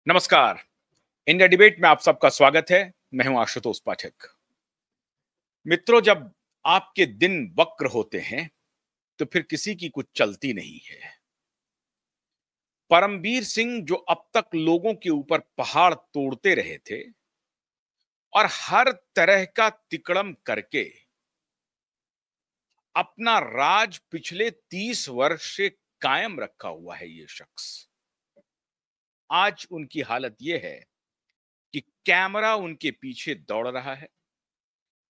नमस्कार। India debate में आप सबका स्वागत है। मैं हूं आशुतोष पाठक। मित्रों, जब आपके दिन वक्र होते हैं तो फिर किसी की कुछ चलती नहीं है। परमवीर सिंह जो अब तक लोगों के ऊपर पहाड़ तोड़ते रहे थे और हर तरह का तिकड़म करके अपना राज पिछले 30 वर्ष से कायम रखा हुआ है, ये शख्स आज उनकी हालत यह है कि कैमरा उनके पीछे दौड़ रहा है,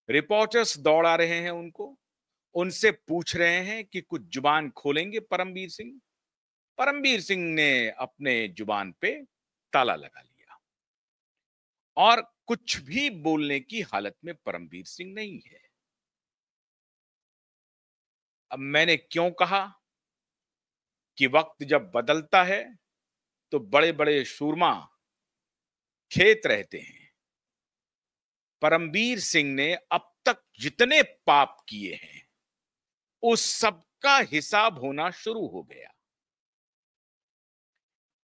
रिपोर्टर्स दौड़ा रहे हैं उनको, उनसे पूछ रहे हैं कि कुछ जुबान खोलेंगे परमवीर सिंह। परमवीर सिंह ने अपने जुबान पे ताला लगा लिया और कुछ भी बोलने की हालत में परमवीर सिंह नहीं है। अब मैंने क्यों कहा कि वक्त जब बदलता है तो बड़े बड़े सूरमा खेत रहते हैं। परमवीर सिंह ने अब तक जितने पाप किए हैं उस सब का हिसाब होना शुरू हो गया।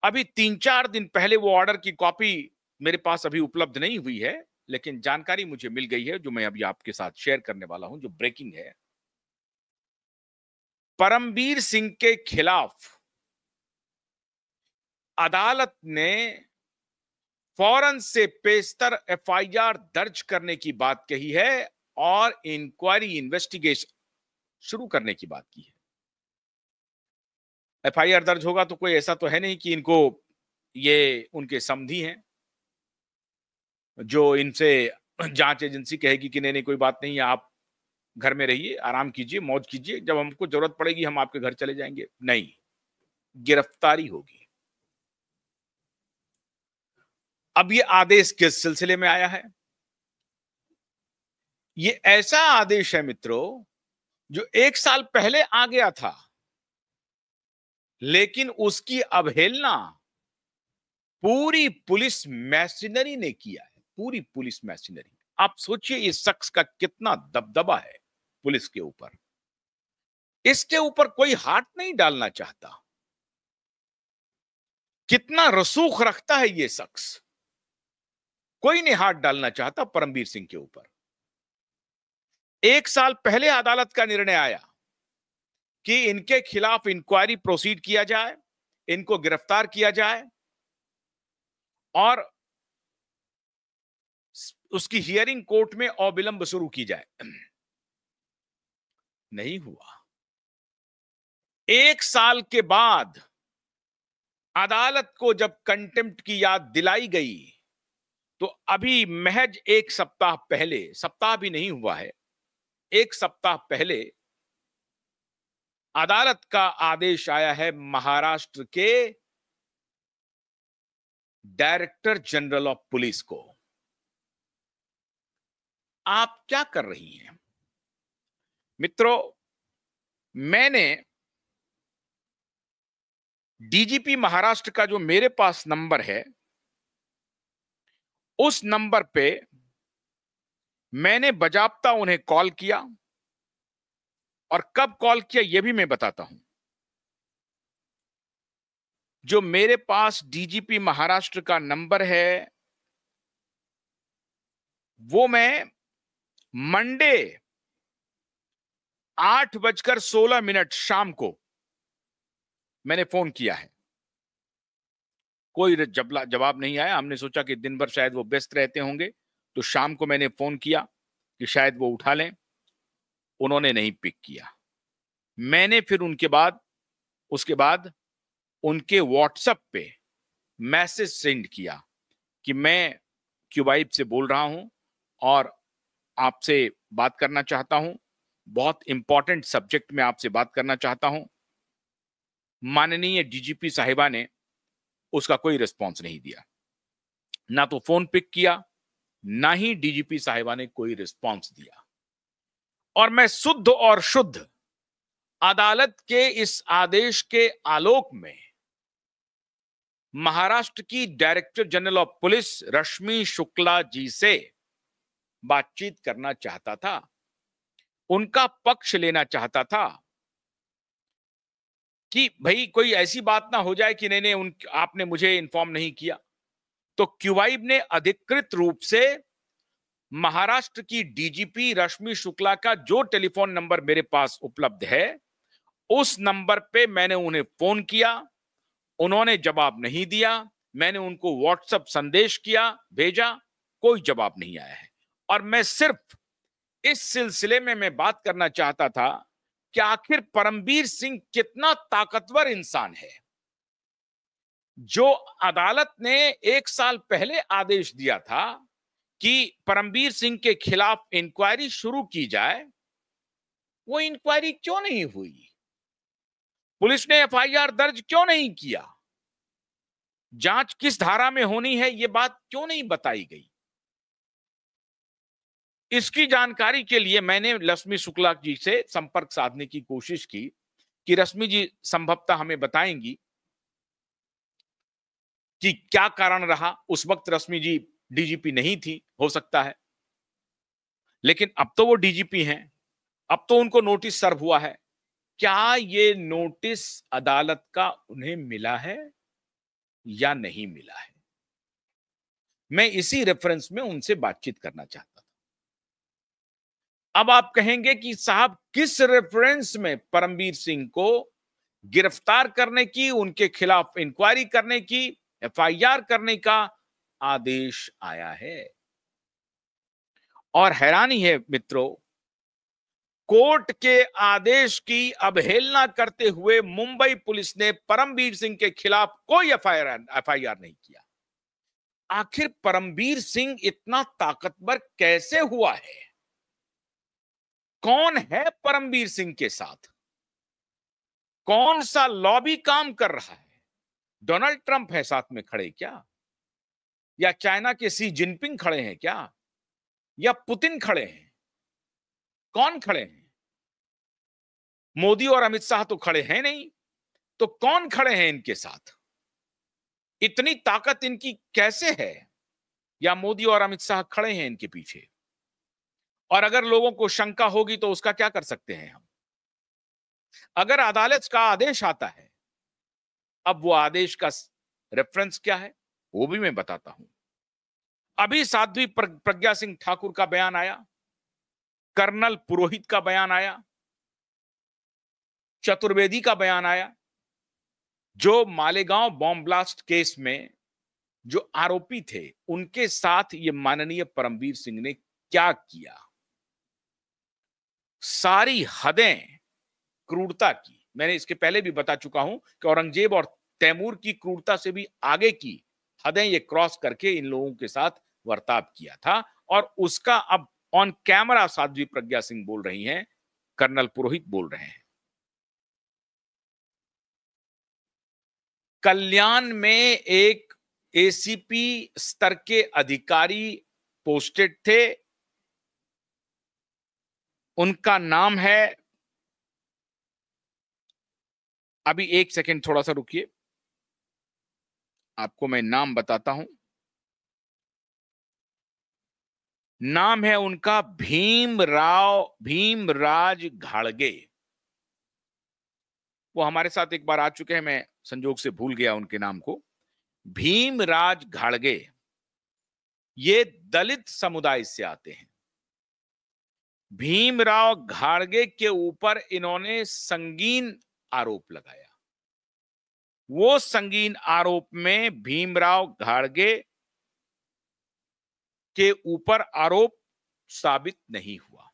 अभी 3-4 दिन पहले वो ऑर्डर की कॉपी मेरे पास अभी उपलब्ध नहीं हुई है, लेकिन जानकारी मुझे मिल गई है जो मैं अभी आपके साथ शेयर करने वाला हूं, जो ब्रेकिंग है। परमवीर सिंह के खिलाफ अदालत ने फौरन से पेशतर एफआईआर दर्ज करने की बात कही है और इंक्वायरी इन्वेस्टिगेशन शुरू करने की बात की है। एफआईआर दर्ज होगा तो कोई ऐसा तो है नहीं कि इनको ये उनके समधी हैं जो इनसे जांच एजेंसी कहेगी कि नहीं नहीं कोई बात नहीं है, आप घर में रहिए, आराम कीजिए, मौज कीजिए, जब हमको जरूरत पड़ेगी हम आपके घर चले जाएंगे। नहीं, गिरफ्तारी होगी। अब ये आदेश किस सिलसिले में आया है? ये ऐसा आदेश है मित्रों जो 1 साल पहले आ गया था, लेकिन उसकी अवहेलना पूरी पुलिस मैशिनरी ने किया है। पूरी पुलिस मैशिनरी। आप सोचिए इस शख्स का कितना दबदबा है पुलिस के ऊपर। इसके ऊपर कोई हाथ नहीं डालना चाहता। कितना रसूख रखता है ये शख्स। कोई नहीं हाथ डालना चाहता परमवीर सिंह के ऊपर। 1 साल पहले अदालत का निर्णय आया कि इनके खिलाफ इंक्वायरी प्रोसीड किया जाए, इनको गिरफ्तार किया जाए और उसकी हियरिंग कोर्ट में अविलंब शुरू की जाए। नहीं हुआ। 1 साल के बाद अदालत को जब कंटेम्प्ट की याद दिलाई गई तो अभी महज 1 सप्ताह पहले, सप्ताह भी नहीं हुआ है, 1 सप्ताह पहले अदालत का आदेश आया है महाराष्ट्र के डायरेक्टर जनरल ऑफ पुलिस को। आप क्या कर रही हैं मित्रों? मैंने डीजीपी महाराष्ट्र का जो मेरे पास नंबर है, उस नंबर पे मैंने बजाबता उन्हें कॉल किया और कब कॉल किया यह भी मैं बताता हूं। जो मेरे पास डीजीपी महाराष्ट्र का नंबर है वो मैं मंडे 8:16 शाम को मैंने फोन किया है। कोई जवाब नहीं आया। हमने सोचा कि दिन भर शायद वो व्यस्त रहते होंगे, तो शाम को मैंने फोन किया कि शायद वो उठा लें। उन्होंने नहीं पिक किया। मैंने फिर उसके बाद उनके व्हाट्सएप पे मैसेज सेंड किया कि मैं क्यूबाइब से बोल रहा हूं और आपसे बात करना चाहता हूं, बहुत इंपॉर्टेंट सब्जेक्ट में आपसे बात करना चाहता हूं। माननीय डीजीपी साहिबा ने उसका कोई रिस्पॉन्स नहीं दिया, ना तो फोन पिक किया, ना ही डीजीपी साहिबा ने कोई रिस्पॉन्स दिया। और मैं शुद्ध और शुद्ध अदालत के इस आदेश के आलोक में महाराष्ट्र की डायरेक्टर जनरल ऑफ पुलिस रश्मि शुक्ला जी से बातचीत करना चाहता था, उनका पक्ष लेना चाहता था कि भाई कोई ऐसी बात ना हो जाए कि नहीं आपने मुझे इन्फॉर्म नहीं किया। तो क्यूबाइब ने अधिकृत रूप से महाराष्ट्र की डीजीपी रश्मि शुक्ला का जो टेलीफोन नंबर मेरे पास उपलब्ध है, उस नंबर पे मैंने उन्हें फोन किया। उन्होंने जवाब नहीं दिया। मैंने उनको व्हाट्सएप संदेश किया, भेजा, कोई जवाब नहीं आया है। और मैं सिर्फ इस सिलसिले में मैं बात करना चाहता था कि आखिर परमबीर सिंह कितना ताकतवर इंसान है, जो अदालत ने 1 साल पहले आदेश दिया था कि परमबीर सिंह के खिलाफ इंक्वायरी शुरू की जाए, वो इंक्वायरी क्यों नहीं हुई? पुलिस ने एफआईआर दर्ज क्यों नहीं किया? जांच किस धारा में होनी है, ये बात क्यों नहीं बताई गई? इसकी जानकारी के लिए मैंने रश्मि शुक्ला जी से संपर्क साधने की कोशिश की कि रश्मि जी संभवतः हमें बताएंगी कि क्या कारण रहा। उस वक्त रश्मि जी डीजीपी नहीं थी, हो सकता है, लेकिन अब तो वो डीजीपी हैं। अब तो उनको नोटिस सर्व हुआ है। क्या ये नोटिस अदालत का उन्हें मिला है या नहीं मिला है? मैं इसी रेफरेंस में उनसे बातचीत करना चाहता था। अब आप कहेंगे कि साहब किस रेफरेंस में परमबीर सिंह को गिरफ्तार करने की, उनके खिलाफ इंक्वायरी करने की, एफआईआर करने का आदेश आया है? और हैरानी है मित्रों, कोर्ट के आदेश की अवहेलना करते हुए मुंबई पुलिस ने परमबीर सिंह के खिलाफ कोई एफआईआर नहीं किया। आखिर परमबीर सिंह इतना ताकतवर कैसे हुआ है? कौन है परमबीर सिंह के साथ? कौन सा लॉबी काम कर रहा है? डोनाल्ड ट्रंप है साथ में खड़े क्या? या चाइना के शी जिनपिंग खड़े हैं क्या? या पुतिन खड़े हैं? कौन खड़े हैं? मोदी और अमित शाह तो खड़े हैं नहीं, तो कौन खड़े हैं इनके साथ? इतनी ताकत इनकी कैसे है? या मोदी और अमित शाह खड़े हैं इनके पीछे? और अगर लोगों को शंका होगी तो उसका क्या कर सकते हैं हम? अगर अदालत का आदेश आता है, अब वो आदेश का रेफरेंस क्या है वो भी मैं बताता हूं। अभी साध्वी प्रज्ञा सिंह ठाकुर का बयान आया, कर्नल पुरोहित का बयान आया, चतुर्वेदी का बयान आया, जो मालेगांव बॉम्ब ब्लास्ट केस में जो आरोपी थे, उनके साथ ये माननीय परमबीर सिंह ने क्या किया। सारी हदें क्रूरता की, मैंने इसके पहले भी बता चुका हूं कि औरंगजेब और तैमूर की क्रूरता से भी आगे की हदें ये क्रॉस करके इन लोगों के साथ बर्ताव किया था। और उसका अब ऑन कैमरा साध्वी प्रज्ञा सिंह बोल रही हैं, कर्नल पुरोहित बोल रहे हैं। कल्याण में एक एसीपी स्तर के अधिकारी पोस्टेड थे, उनका नाम है, अभी एक सेकंड थोड़ा सा रुकिए, आपको मैं नाम बताता हूं। नाम है उनका भीमराज घाड़गे। वो हमारे साथ एक बार आ चुके हैं, मैं संजोग से भूल गया उनके नाम को। भीमराज घाड़गे ये दलित समुदाय से आते हैं। भीमराव घाड़गे के ऊपर इन्होंने संगीन आरोप लगाया। वो संगीन आरोप में भीमराव घाड़गे के ऊपर आरोप साबित नहीं हुआ।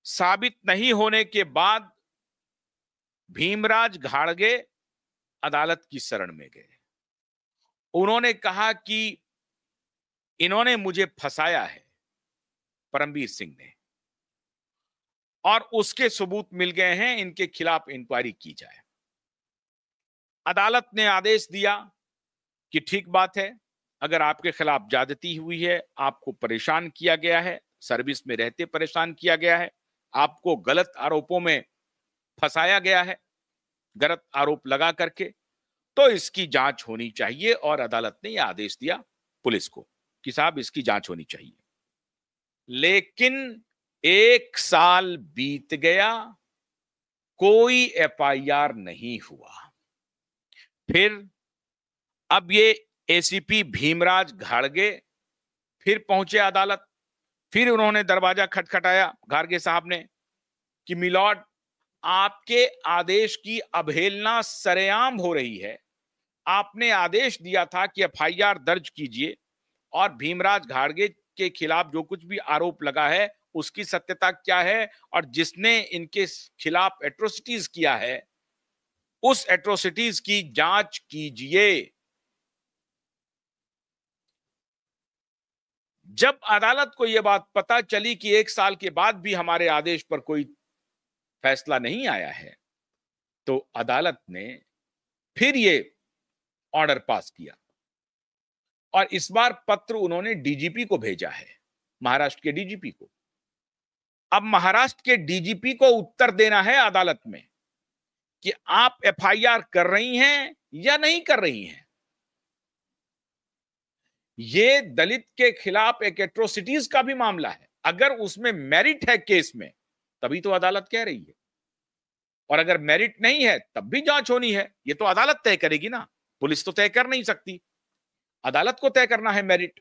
साबित नहीं होने के बाद भीमराज घाड़गे अदालत की शरण में गए। उन्होंने कहा कि इन्होंने मुझे फंसाया है, परमबीर सिंह ने, और उसके सबूत मिल गए हैं, इनके खिलाफ इंक्वायरी की जाए। अदालत ने आदेश दिया कि ठीक बात है, अगर आपके खिलाफ ज्यादती हुई है, आपको परेशान किया गया है, सर्विस में रहते परेशान किया गया है, आपको गलत आरोपों में फंसाया गया है, गलत आरोप लगा करके, तो इसकी जांच होनी चाहिए। और अदालत ने यह आदेश दिया पुलिस को कि साहब इसकी जांच होनी चाहिए। लेकिन 1 साल बीत गया, कोई एफआईआर नहीं हुआ। फिर अब ये एसीपी भीमराज घाड़गे फिर पहुंचे अदालत। फिर उन्होंने दरवाजा खटखटाया घाड़गे साहब ने कि मिलॉर्ड, आपके आदेश की अवहेलना सरेआम हो रही है। आपने आदेश दिया था कि एफआईआर दर्ज कीजिए और भीमराज घाड़गे के खिलाफ जो कुछ भी आरोप लगा है उसकी सत्यता क्या है, और जिसने इनके खिलाफ एट्रोसिटीज किया है उस एट्रोसिटीज की जांच कीजिए। जब अदालत को यह बात पता चली कि 1 साल के बाद भी हमारे आदेश पर कोई फैसला नहीं आया है, तो अदालत ने फिर ये ऑर्डर पास किया और इस बार पत्र उन्होंने डीजीपी को भेजा है, महाराष्ट्र के डीजीपी को। अब महाराष्ट्र के डीजीपी को उत्तर देना है अदालत में कि आप एफआईआर कर रही हैं या नहीं कर रही हैं। ये दलित के खिलाफ एक एट्रोसिटीज का भी मामला है। अगर उसमें मेरिट है केस में तभी तो अदालत कह रही है, और अगर मेरिट नहीं है तब भी जांच होनी है। ये तो अदालत तय करेगी ना, पुलिस तो तय कर नहीं सकती, अदालत को तय करना है मेरिट।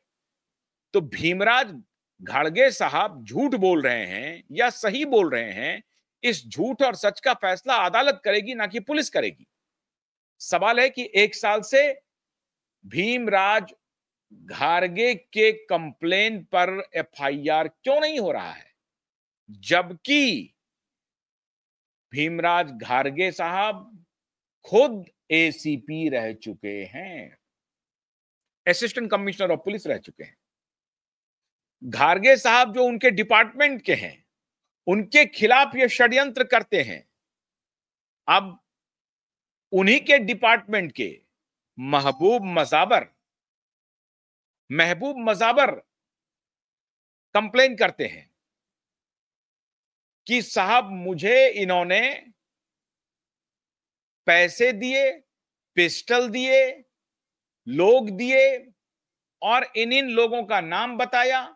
तो भीमराज घाड़गे साहब झूठ बोल रहे हैं या सही बोल रहे हैं, इस झूठ और सच का फैसला अदालत करेगी, ना कि पुलिस करेगी। सवाल है कि 1 साल से भीमराज घाड़गे के कंप्लेन पर एफआईआर क्यों नहीं हो रहा है, जबकि भीमराज घाड़गे साहब खुद एसीपी रह चुके हैं, असिस्टेंट कमिश्नर ऑफ पुलिस रह चुके हैं। घाड़गे साहब जो उनके डिपार्टमेंट के हैं, उनके खिलाफ ये षड्यंत्र करते हैं। अब उन्हीं के डिपार्टमेंट के महबूब मजाबर कंप्लेन करते हैं कि साहब मुझे इन्होंने पैसे दिए, पिस्टल दिए, लोग दिए और इन लोगों का नाम बताया।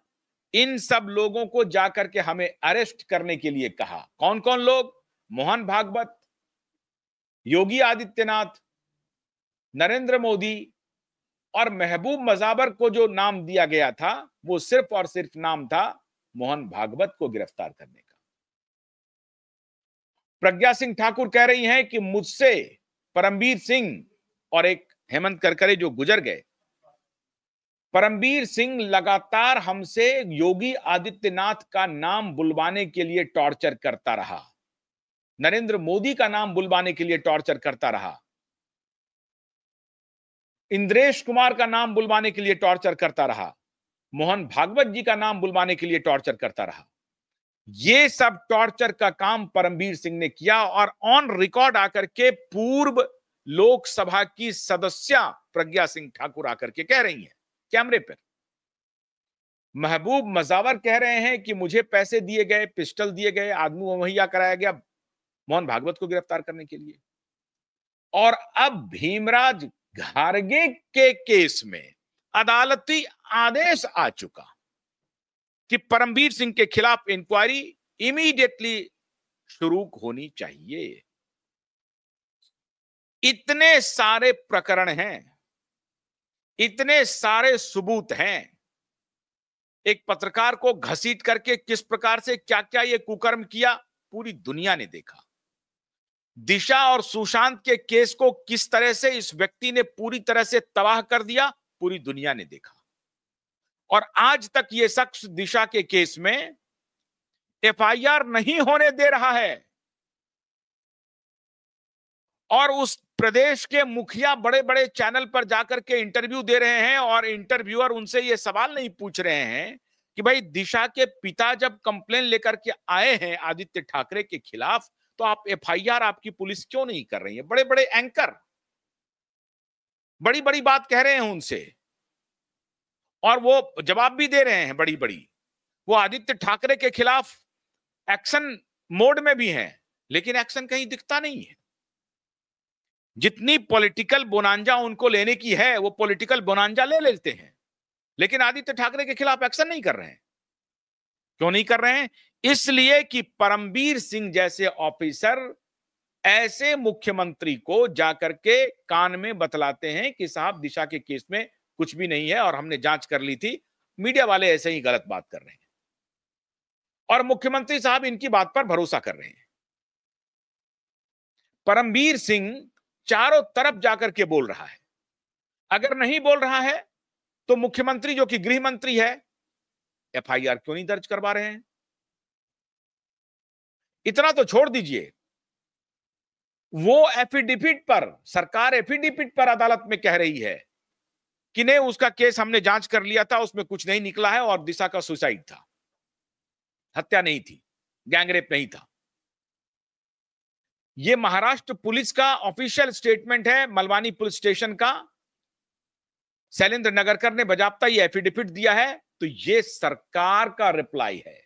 इन सब लोगों को जाकर के हमें अरेस्ट करने के लिए कहा। कौन कौन लोग? मोहन भागवत, योगी आदित्यनाथ, नरेंद्र मोदी और महबूब मजाबर को जो नाम दिया गया था वो सिर्फ और सिर्फ नाम था मोहन भागवत को गिरफ्तार करने का। प्रज्ञा सिंह ठाकुर कह रही हैं कि मुझसे परमबीर सिंह और एक हेमंत करकरे जो गुजर गए, परमबीर सिंह लगातार हमसे योगी आदित्यनाथ का नाम बुलवाने के लिए टॉर्चर करता रहा, नरेंद्र मोदी का नाम बुलवाने के लिए टॉर्चर करता रहा, इंद्रेश कुमार का नाम बुलवाने के लिए टॉर्चर करता रहा, मोहन भागवत जी का नाम बुलवाने के लिए टॉर्चर करता रहा। ये सब टॉर्चर का काम परमबीर सिंह ने किया और ऑन रिकॉर्ड आकर के पूर्व लोकसभा की सदस्य प्रज्ञा सिंह ठाकुर आकर के कह रही हैं कैमरे पर। महबूब मजावर कह रहे हैं कि मुझे पैसे दिए गए, पिस्टल दिए गए, आदमी मुहैया कराया गया मोहन भागवत को गिरफ्तार करने के लिए। और अब भीमराज घाड़गे के केस में अदालती आदेश आ चुका कि परमबीर सिंह के खिलाफ इंक्वायरी इमीडिएटली शुरू होनी चाहिए। इतने सारे प्रकरण हैं, इतने सारे सबूत हैं। एक पत्रकार को घसीट करके किस प्रकार से क्या क्या ये कुकर्म किया पूरी दुनिया ने देखा। दिशा और सुशांत के केस को किस तरह से इस व्यक्ति ने पूरी तरह से तबाह कर दिया पूरी दुनिया ने देखा। और आज तक ये शख्स दिशा के केस में एफआईआर नहीं होने दे रहा है। और उस प्रदेश के मुखिया बड़े बड़े चैनल पर जाकर के इंटरव्यू दे रहे हैं और इंटरव्यूअर उनसे ये सवाल नहीं पूछ रहे हैं कि भाई दिशा के पिता जब कंप्लेन लेकर के आए हैं आदित्य ठाकरे के खिलाफ तो आप एफआईआर आपकी पुलिस क्यों नहीं कर रही है। बड़े बड़े एंकर बड़ी बड़ी बात कह रहे हैं उनसे और वो जवाब भी दे रहे हैं बड़ी बड़ी। वो आदित्य ठाकरे के खिलाफ एक्शन मोड में भी हैं लेकिन एक्शन कहीं दिखता नहीं है। जितनी पॉलिटिकल बोनांजा उनको लेने की है वो पॉलिटिकल बोनांजा ले लेते हैं लेकिन आदित्य ठाकरे के खिलाफ एक्शन नहीं कर रहे हैं। क्यों नहीं कर रहे हैं? इसलिए कि परमबीर सिंह जैसे ऑफिसर ऐसे मुख्यमंत्री को जाकर के कान में बतलाते हैं कि साहब दिशा के केस में कुछ भी नहीं है और हमने जांच कर ली थी। मीडिया वाले ऐसे ही गलत बात कर रहे हैं और मुख्यमंत्री साहब इनकी बात पर भरोसा कर रहे हैं। परमबीर सिंह चारों तरफ जाकर के बोल रहा है। अगर नहीं बोल रहा है तो मुख्यमंत्री जो कि गृह मंत्री है, एफआईआर क्यों नहीं दर्ज करवा रहे हैं? इतना तो छोड़ दीजिए, वो एफिडेविट पर, सरकार एफिडेविट पर अदालत में कह रही है कि नहीं, उसका केस हमने जांच कर लिया था, उसमें कुछ नहीं निकला है और दिशा का सुसाइड था, हत्या नहीं थी, गैंगरेप नहीं था। यह महाराष्ट्र पुलिस का ऑफिशियल स्टेटमेंट है, मलवानी पुलिस स्टेशन का। शैलेंद्र नगरकर ने बजाबता ये एफिडेविट दिया है, तो ये सरकार का रिप्लाई है,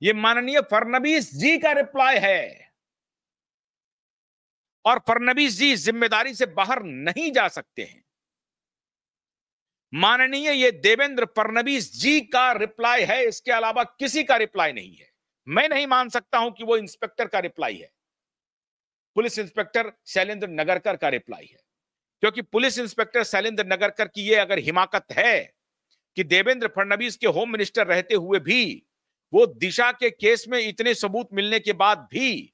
ये माननीय फडणवीस जी का रिप्लाई है। और फडणवीस जी जिम्मेदारी से बाहर नहीं जा सकते हैं। माननीय ये देवेंद्र फडणवीस जी का रिप्लाई है, इसके अलावा किसी का रिप्लाई नहीं है। मैं नहीं मान सकता हूं कि वो इंस्पेक्टर का रिप्लाई है, पुलिस इंस्पेक्टर शैलेंद्र नगरकर का रिप्लाई है, क्योंकि पुलिस इंस्पेक्टर शैलेंद्र नगरकर की ये अगर हिमाकत है कि देवेंद्र फडणवीस के होम मिनिस्टर रहते हुए भी वो दिशा के केस में इतने सबूत मिलने के बाद भी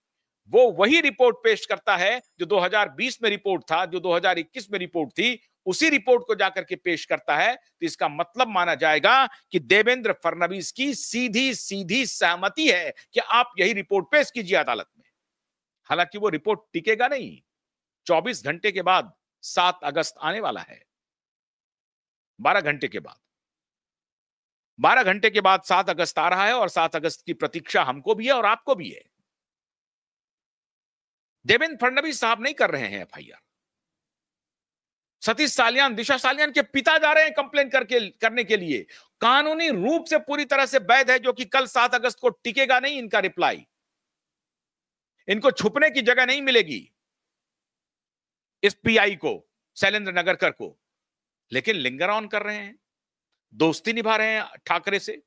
वो वही रिपोर्ट पेश करता है जो 2020 में रिपोर्ट था, जो 2021 में रिपोर्ट थी, उसी रिपोर्ट को जाकर के पेश करता है, तो इसका मतलब माना जाएगा कि देवेंद्र फडणवीस की सीधी सीधी सहमति है कि आप यही रिपोर्ट पेश कीजिए अदालत में। हालांकि वो रिपोर्ट टिकेगा नहीं। 24 घंटे के बाद 7 अगस्त आने वाला है। 12 घंटे के बाद 12 घंटे के बाद 7 अगस्त आ रहा है और 7 अगस्त की प्रतीक्षा हमको भी है और आपको भी है। देवेंद्र फडणवीस साहब नहीं कर रहे हैं एफआईआर। सतीश सालियान, दिशा सालियान के पिता जा रहे हैं कंप्लेन करने के लिए। कानूनी रूप से पूरी तरह से वैध है, जो कि कल 7 अगस्त को टिकेगा नहीं इनका रिप्लाई। इनको छुपने की जगह नहीं मिलेगी इस पीआई को, शैलेंद्र नगरकर को। लेकिन लिंगर ऑन कर रहे हैं, दोस्ती निभा रहे हैं ठाकरे से।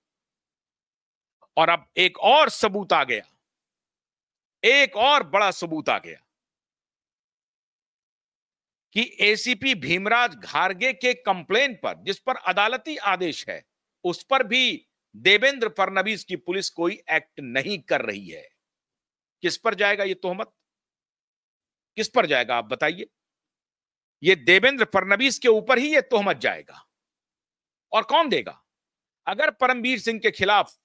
और अब एक और सबूत आ गया, एक और बड़ा सबूत आ गया कि एसीपी भीमराज घारगे के कंप्लेन पर, जिस पर अदालती आदेश है, उस पर भी देवेंद्र फडणवीस की पुलिस कोई एक्ट नहीं कर रही है। किस पर जाएगा ये तोहमत? किस पर जाएगा आप बताइए? ये देवेंद्र फडणवीस के ऊपर ही ये तोहमत जाएगा। और कौन देगा? अगर परमबीर सिंह के खिलाफ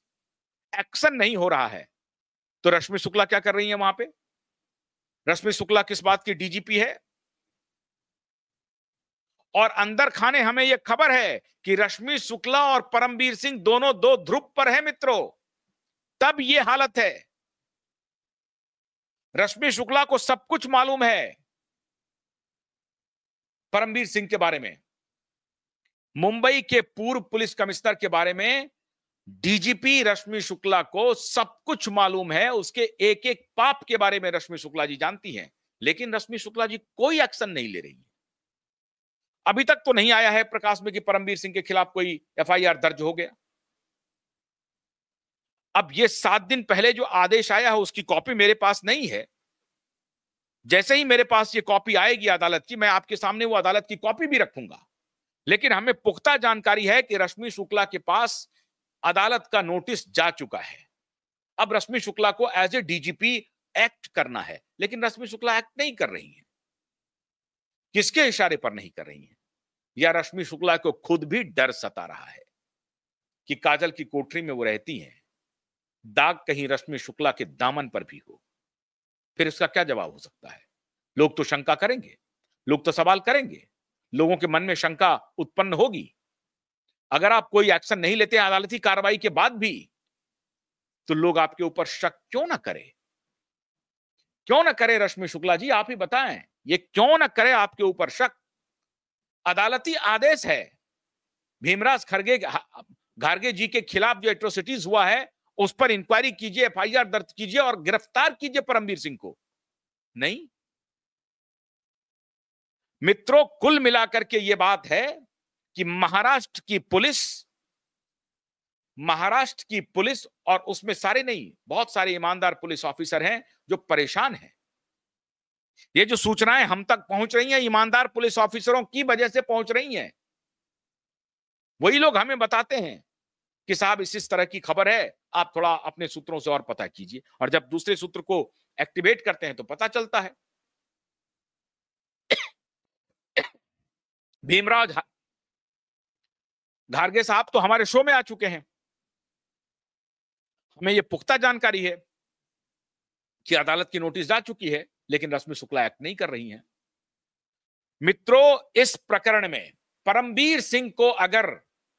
एक्शन नहीं हो रहा है तो रश्मि शुक्ला क्या कर रही है वहां पे? रश्मि शुक्ला किस बात की डीजीपी है? और अंदर खाने हमें यह खबर है कि रश्मि शुक्ला और परमबीर सिंह दोनों दो ध्रुव पर हैं मित्रों, तब यह हालत है। रश्मि शुक्ला को सब कुछ मालूम है परमबीर सिंह के बारे में। मुंबई के पूर्व पुलिस कमिश्नर के बारे में डीजीपी रश्मि शुक्ला को सब कुछ मालूम है। उसके एक एक पाप के बारे में रश्मि शुक्ला जी जानती हैं, लेकिन रश्मि शुक्ला जी कोई एक्शन नहीं ले रही है। अभी तक तो नहीं आया है प्रकाश में कि परमबीर सिंह के खिलाफ कोई एफआईआर दर्ज हो गया। अब ये 7 दिन पहले जो आदेश आया है उसकी कॉपी मेरे पास नहीं है। जैसे ही मेरे पास ये कॉपी आएगी अदालत की, मैं आपके सामने वो अदालत की कॉपी भी रखूंगा। लेकिन हमें पुख्ता जानकारी है कि रश्मि शुक्ला के पास अदालत का नोटिस जा चुका है। अब रश्मि शुक्ला को एज ए डीजीपी एक्ट करना है, लेकिन रश्मि शुक्ला एक्ट नहीं कर रही है। किसके इशारे पर नहीं कर रही है? या रश्मि शुक्ला को खुद भी डर सता रहा है कि काजल की कोठरी में वो रहती हैं, दाग कहीं रश्मि शुक्ला के दामन पर भी हो। फिर इसका क्या जवाब हो सकता है? लोग तो शंका करेंगे, लोग तो सवाल करेंगे, लोगों के मन में शंका उत्पन्न होगी। अगर आप कोई एक्शन नहीं लेते अदालती कार्रवाई के बाद भी, तो लोग आपके ऊपर शक क्यों ना करें? क्यों ना करे रश्मि शुक्ला जी, आप ही बताएं, ये क्यों ना करे आपके ऊपर शक? अदालती आदेश है, भीमराज घारगे जी के खिलाफ जो एट्रोसिटीज हुआ है उस पर इंक्वायरी कीजिए, एफआईआर दर्ज कीजिए और गिरफ्तार कीजिए परमबीर सिंह को। नहीं मित्रों, कुल मिलाकर के यह बात है कि महाराष्ट्र की पुलिस और उसमें सारे नहीं, बहुत सारे ईमानदार पुलिस ऑफिसर हैं जो परेशान हैं। ये जो सूचनाएं हम तक पहुंच रही हैं ईमानदार पुलिस ऑफिसरों की वजह से पहुंच रही हैं। वही लोग हमें बताते हैं कि साहब इस तरह की खबर है, आप थोड़ा अपने सूत्रों से और पता कीजिए, और जब दूसरे सूत्र को एक्टिवेट करते हैं तो पता चलता है। भीमराव घारगे साहब तो हमारे शो में आ चुके हैं, हमें यह पुख्ता जानकारी है कि अदालत की नोटिस जा चुकी है, लेकिन रश्मि शुक्ला एक्ट नहीं कर रही हैं। मित्रों, इस प्रकरण में परमबीर सिंह को अगर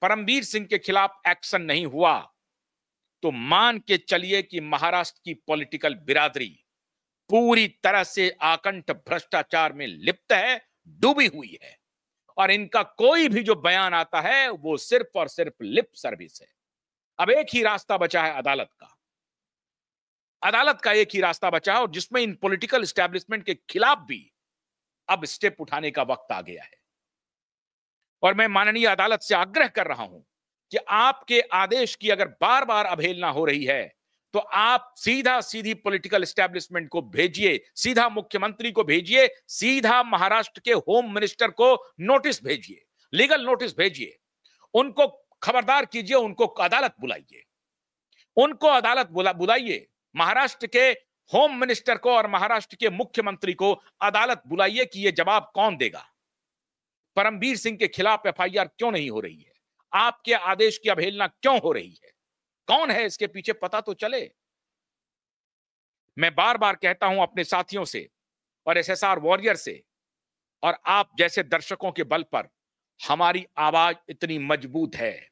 परमबीर सिंह के खिलाफ एक्शन नहीं हुआ तो मान के चलिए कि महाराष्ट्र की पॉलिटिकल बिरादरी पूरी तरह से आकंठ भ्रष्टाचार में लिप्त है, डूबी हुई है, और इनका कोई भी जो बयान आता है वो सिर्फ और सिर्फ लिप सर्विस है। अब एक ही रास्ता बचा है अदालत का, अदालत का एक ही रास्ता बचा है, और जिसमें इन पॉलिटिकल एस्टेब्लिशमेंट के खिलाफ भी अब स्टेप उठाने का वक्त आ गया है। और मैं माननीय अदालत से आग्रह कर रहा हूं कि आपके आदेश की अगर बार बार अवहेलना हो रही है तो आप सीधी पॉलिटिकल एस्टेब्लिशमेंट को भेजिए, सीधा मुख्यमंत्री को भेजिए, सीधा महाराष्ट्र के होम मिनिस्टर को नोटिस भेजिए, लीगल नोटिस भेजिए, उनको खबरदार कीजिए, उनको अदालत बुलाइए, उनको अदालत बुलाइए, महाराष्ट्र के होम मिनिस्टर को और महाराष्ट्र के मुख्यमंत्री को अदालत बुलाइए कि यह जवाब कौन देगा। परमबीर सिंह के खिलाफ एफआईआर क्यों नहीं हो रही है, आपके आदेश की अवहेलना क्यों हो रही है, कौन है इसके पीछे, पता तो चले। मैं बार बार कहता हूं अपने साथियों से और एसएसआर वॉरियर से और आप जैसे दर्शकों के बल पर हमारी आवाज इतनी मजबूत है,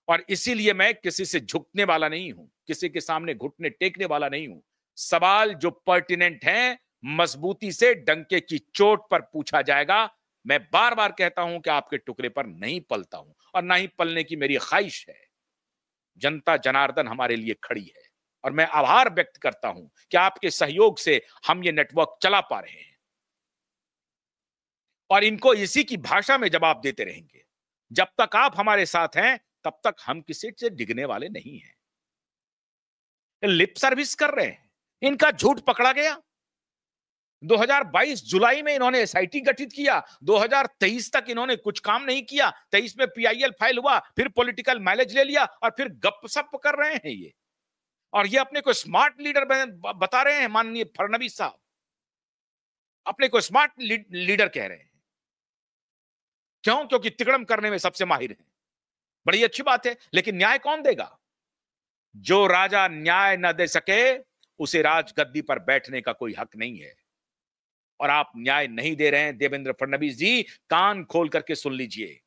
और इसीलिए मैं किसी से झुकने वाला नहीं हूं, किसी के सामने घुटने टेकने वाला नहीं हूं। सवाल जो पर्टिनेंट हैं मजबूती से डंके की चोट पर पूछा जाएगा। मैं बार बार कहता हूं कि आपके टुकड़े पर नहीं पलता हूं और ना ही पलने की मेरी ख्वाहिश है। जनता जनार्दन हमारे लिए खड़ी है और मैं आभार व्यक्त करता हूं कि आपके सहयोग से हम ये नेटवर्क चला पा रहे हैं, और इनको इसी की भाषा में जवाब देते रहेंगे। जब तक आप हमारे साथ हैं तब तक हम किसी से डिगने वाले नहीं हैं। लिप सर्विस कर रहे हैं, इनका झूठ पकड़ा गया। 2022 जुलाई में इन्होंने एसआईटी गठित किया, 2023 तक इन्होंने कुछ काम नहीं किया, 23 में पीआईएल फाइल हुआ, फिर पॉलिटिकल माइलेज ले लिया और फिर गपशप कर रहे हैं ये, और ये अपने को स्मार्ट लीडर बता रहे हैं। माननीय फडणवीस साहब अपने को स्मार्ट लीडर कह रहे हैं। क्यों? क्योंकि तिकड़म करने में सबसे माहिर हैं। बड़ी अच्छी बात है, लेकिन न्याय कौन देगा? जो राजा न्याय न दे सके उसे राजगद्दी पर बैठने का कोई हक नहीं है, और आप न्याय नहीं दे रहे हैं। देवेंद्र फडणवीस जी, कान खोल करके सुन लीजिए,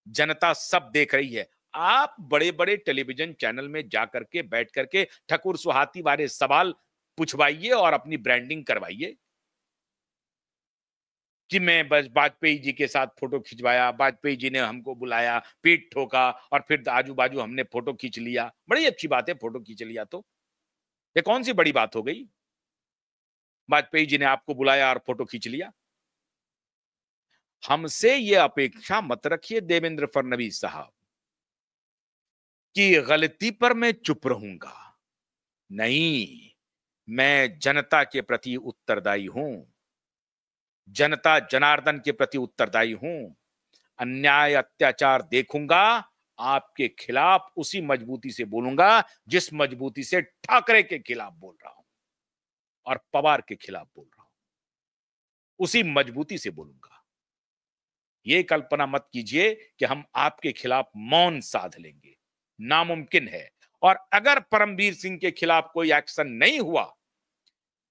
जनता सब देख रही है। आप बड़े बड़े टेलीविजन चैनल में जाकर के बैठ करके ठकुर सुहाती वाले सवाल पूछवाइए और अपनी ब्रांडिंग करवाइए कि मैं बस वाजपेयी जी के साथ फोटो खिंचवाया, वाजपेयी जी ने हमको बुलाया, पीठ ठोका और फिर आजू बाजू हमने फोटो खींच लिया। बड़ी अच्छी बात है, फोटो खींच लिया तो ये कौन सी बड़ी बात हो गई? वाजपेयी जी ने आपको बुलाया और फोटो खींच लिया। हमसे ये अपेक्षा मत रखिए देवेंद्र फडणवीस साहब कि गलती पर मैं चुप रहूंगा। नहीं, मैं जनता के प्रति उत्तरदायी हूं, जनता जनार्दन के प्रति उत्तरदायी हूं। अन्याय अत्याचार देखूंगा, आपके खिलाफ उसी मजबूती से बोलूंगा जिस मजबूती से ठाकरे के खिलाफ बोल रहा हूं और पवार के खिलाफ बोल रहा हूं, उसी मजबूती से बोलूंगा। यह कल्पना मत कीजिए कि हम आपके खिलाफ मौन साध लेंगे, नामुमकिन है। और अगर परमबीर सिंह के खिलाफ कोई एक्शन नहीं हुआ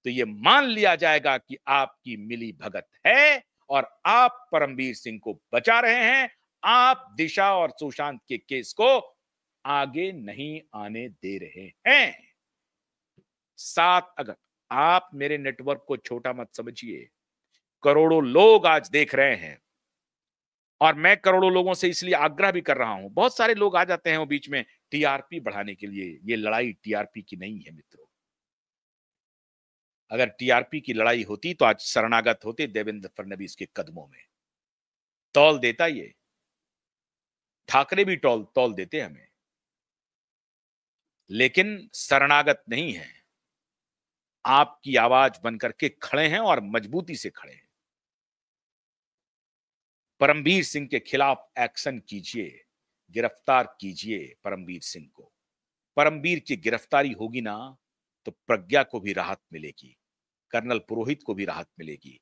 तो यह मान लिया जाएगा कि आपकी मिली भगत है और आप परमबीर सिंह को बचा रहे हैं। आप दिशा और सुशांत के केस को आगे नहीं आने दे रहे हैं। 7 अगस्त, आप मेरे नेटवर्क को छोटा मत समझिए, करोड़ों लोग आज देख रहे हैं, और मैं करोड़ों लोगों से इसलिए आग्रह भी कर रहा हूं। बहुत सारे लोग आ जाते हैं वो बीच में टीआरपी बढ़ाने के लिए। ये लड़ाई टीआरपी की नहीं है मित्रों। अगर टीआरपी की लड़ाई होती तो आज शरणागत होते देवेंद्र फडणवीस के कदमों में। तौल देता ये, ठाकरे भी तौल देते हमें, लेकिन शरणागत नहीं है। आपकी आवाज बनकर के खड़े हैं और मजबूती से खड़े हैं। परमबीर सिंह के खिलाफ एक्शन कीजिए, गिरफ्तार कीजिए परमबीर सिंह को। परमबीर की गिरफ्तारी होगी ना तो प्रज्ञा को भी राहत मिलेगी, कर्नल पुरोहित को भी राहत मिलेगी,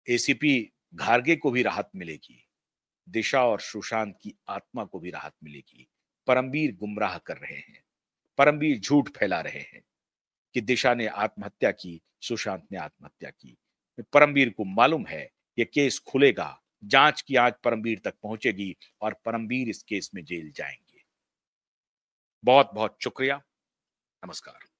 एसीपी घारगे को भी राहत मिलेगी, दिशा और सुशांत की आत्मा को भी राहत मिलेगी। परमबीर गुमराह कर रहे हैं, परमबीर झूठ फैला रहे हैं कि दिशा ने आत्महत्या की, सुशांत ने आत्महत्या की। परमबीर को मालूम है ये केस खुलेगा, जांच की आंच परमबीर तक पहुंचेगी और परमबीर इस केस में जेल जाएंगे। बहुत बहुत शुक्रिया। नमस्कार।